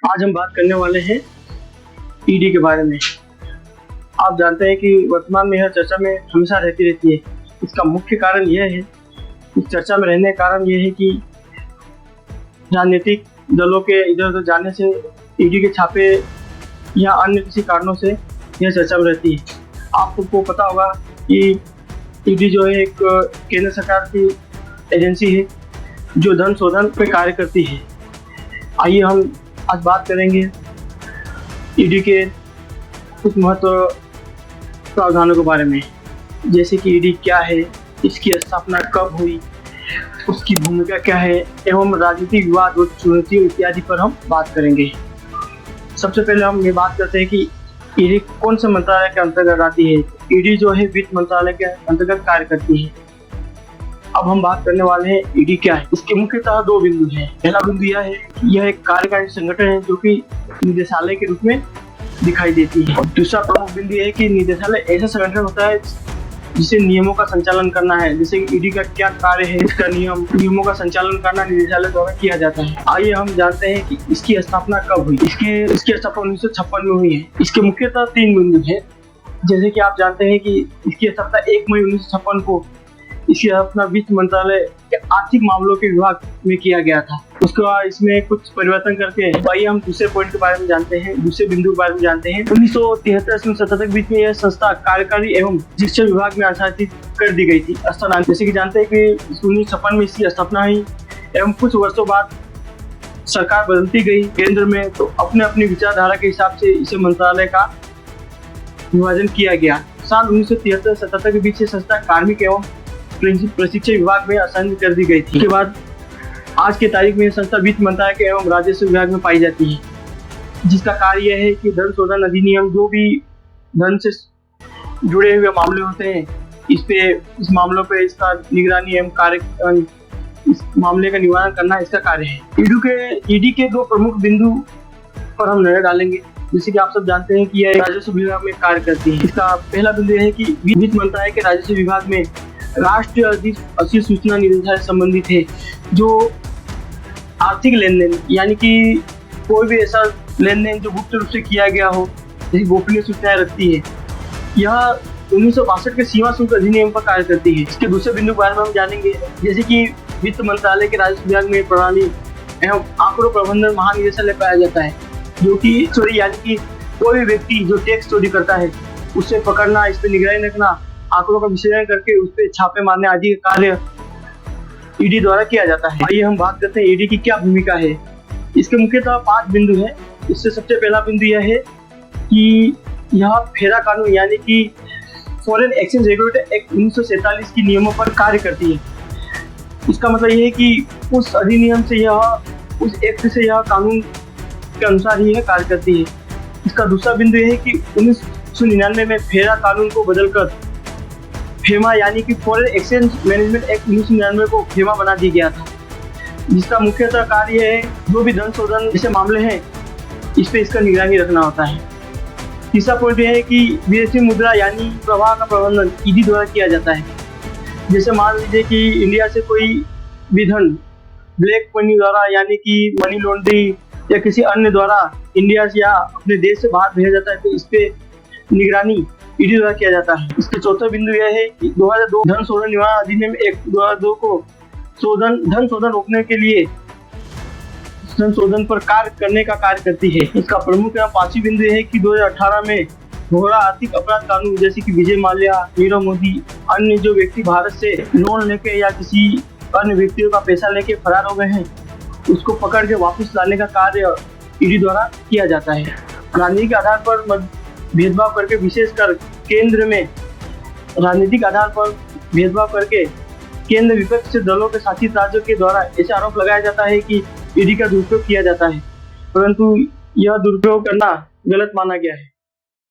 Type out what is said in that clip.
आज हम बात करने वाले हैं ईडी के बारे में। आप जानते हैं कि वर्तमान में यह चर्चा में हमेशा रहती है। इसका मुख्य कारण यह है, इस चर्चा में रहने का कारण यह है कि राजनीतिक दलों के इधर उधर जाने से, ईडी के छापे या अन्य किसी कारणों से यह चर्चा में रहती है। आपको पता होगा कि ईडी जो है एक केंद्र सरकार की एजेंसी है जो धन शोधन पे कार्य करती है। आइए हम आज बात करेंगे ईडी के कुछ महत्व प्रावधानों के बारे में, जैसे कि ईडी क्या है, इसकी स्थापना कब हुई, उसकी भूमिका क्या है एवं राजनीतिक विवाद और चुनौतियों इत्यादि पर हम बात करेंगे। सबसे पहले हम ये बात करते हैं कि ईडी कौन से मंत्रालय के अंतर्गत आती है। ईडी जो है वित्त मंत्रालय के अंतर्गत कार्य करती है। अब हम बात करने वाले हैं ईडी क्या है। इसके मुख्यतः दो बिंदु हैं। पहला बिंदु यह है कि यह एक कार्यकारी संगठन है जो कि निदेशालय के रूप में दिखाई देती है। और दूसरा प्रमुख बिंदु यह है कि निदेशालय ऐसा संगठन होता है जिसे नियमों का संचालन करना है। जैसे कि ईडी का क्या कार्य है, इसका नियमों का संचालन करना निदेशालय द्वारा किया जाता है। आइए हम जानते हैं कि इसकी स्थापना कब हुई। इसकी स्थापना 1956 में हुई है। इसके मुख्यतः तीन बिंदु है। जैसे कि आप जानते हैं कि इसकी स्थापना 1 मई 1956 को इसकी अपना वित्त मंत्रालय के आर्थिक मामलों के विभाग में किया गया था। उसके बाद इसमें कुछ परिवर्तन करके आइए हम दूसरे पॉइंट के बारे में जानते हैं, दूसरे बिंदु के बारे में जानते हैं। 1973 से 77 के बीच में यह संस्था कार्यकारी एवं शिक्षण विभाग में स्थानांतरित कर दी गई थी। जैसे कि जानते हैं कि 1956 में इसकी स्थापना हुई एवं कुछ वर्षों बाद सरकार बदलती गई केंद्र में, तो अपने अपनी विचारधारा के हिसाब से इसे मंत्रालय का विभाजन किया गया। साल 1973-77 के बीच संस्था कार्मिक एवं प्रशिक्षण विभाग में स्थानांतरित कर दी गई थी। उसके बाद आज के तारीख में संस्था वित्त मंत्रालय के एवं राजस्व विभाग में पाई जाती है, जिसका कार्य यह है कि धन शोधन अधिनियम, जो भी धन से जुड़े हुए मामले होते हैं, इस मामलों पे इसका निगरानी एवं कार्य, इस मामले का निवारण करना इसका कार्य है। ईडी के दो प्रमुख बिंदु पर हम नजर डालेंगे। जैसे कि आप सब जानते हैं कि यह राजस्व विभाग में कार्य करती है। इसका पहला बिंदु यह है कि वित्त मंत्रालय के राजस्व विभाग में राष्ट्रीय अधिसूचना सूचना निदेशालय संबंधित है, जो आर्थिक लेन देन यानी कि कोई भी ऐसा लेन देन जो गुप्त रूप से किया गया हो, जैसे गोपनीय सूचनाएं रखती है, यह 1962 के सीमा शुल्क अधिनियम पर कार्य करती है। इसके दूसरे बिंदु के बारे में हम जानेंगे। जैसे कि वित्त मंत्रालय के राजस्व विभाग में प्रणाली एवं आंकड़ों प्रबंधन महानिदेशालय पाया जाता है, जो कि चोरी यानी कि कोई भी व्यक्ति जो टैक्स चोरी करता है उससे पकड़ना, इस पर निगरानी रखना, आंकड़ों का विश्लेषण करके उस पर छापे मारने आदि का कार्य ईडी द्वारा किया जाता है। आइए हम बात करते हैं ईडी की क्या भूमिका है। इसके मुख्यतः 5 बिंदु हैं। इससे सबसे पहला बिंदु यह है कि यह फेरा कानून यानी कि फॉरेन एक्सचेंज रेगुलेटरी एक्ट 1947 की नियमों पर कार्य करती है। इसका मतलब यह है कि उस अधिनियम से उस एक्ट से यह कानून के अनुसार ही यह कार्य करती है। इसका दूसरा बिंदु यह है कि 1999 में फेरा कानून को बदलकर फेमा यानी कि फॉरेन एक्सचेंज मैनेजमेंट एक्ट 1999 को फेमा बना दिया गया था, जिसका मुख्यतः कार्य है जो भी धन शोधन जैसे मामले हैं इस पे इसका निगरानी रखना होता है। तीसरा पॉइंट यह है कि विदेशी मुद्रा यानी प्रवाह का प्रबंधन ईडी द्वारा किया जाता है। जैसे मान लीजिए कि इंडिया से कोई भी धन ब्लैक मनी द्वारा यानी कि मनी लॉन्ड्रिंग या किसी अन्य द्वारा इंडिया से या अपने देश से बाहर भेजा जाता है, तो इस पे निगरानी ईडी द्वारा किया जाता है। इसके चौथा बिंदु यह है कि 2002 धन शोधन निवारण अधिनियम एक्ट 2002 को धन शोधन रोकने के लिए धन शोधन पर कार्य करने का कार्य करती है। इसका प्रमुख या 5वां बिंदु यह है कि 2018 में दोहरा आर्थिक अपराध कानून, जैसे कि विजय माल्या, नीरव मोदी, अन्य जो व्यक्ति भारत से लोन लेके या किसी अन्य व्यक्तियों का पैसा लेके फरार हो गए हैं, उसको पकड़ के वापस लाने का कार्य ईडी द्वारा किया जाता है। राजनीतिक आधार पर भेदभाव करके, विशेषकर केंद्र में राजनीतिक आधार पर भेदभाव करके केंद्र विपक्ष दलों के शासित राज्यों के द्वारा ऐसे आरोप लगाया जाता है कि ईडी का दुरुपयोग किया जाता है, परंतु यह दुरुपयोग करना गलत माना गया है।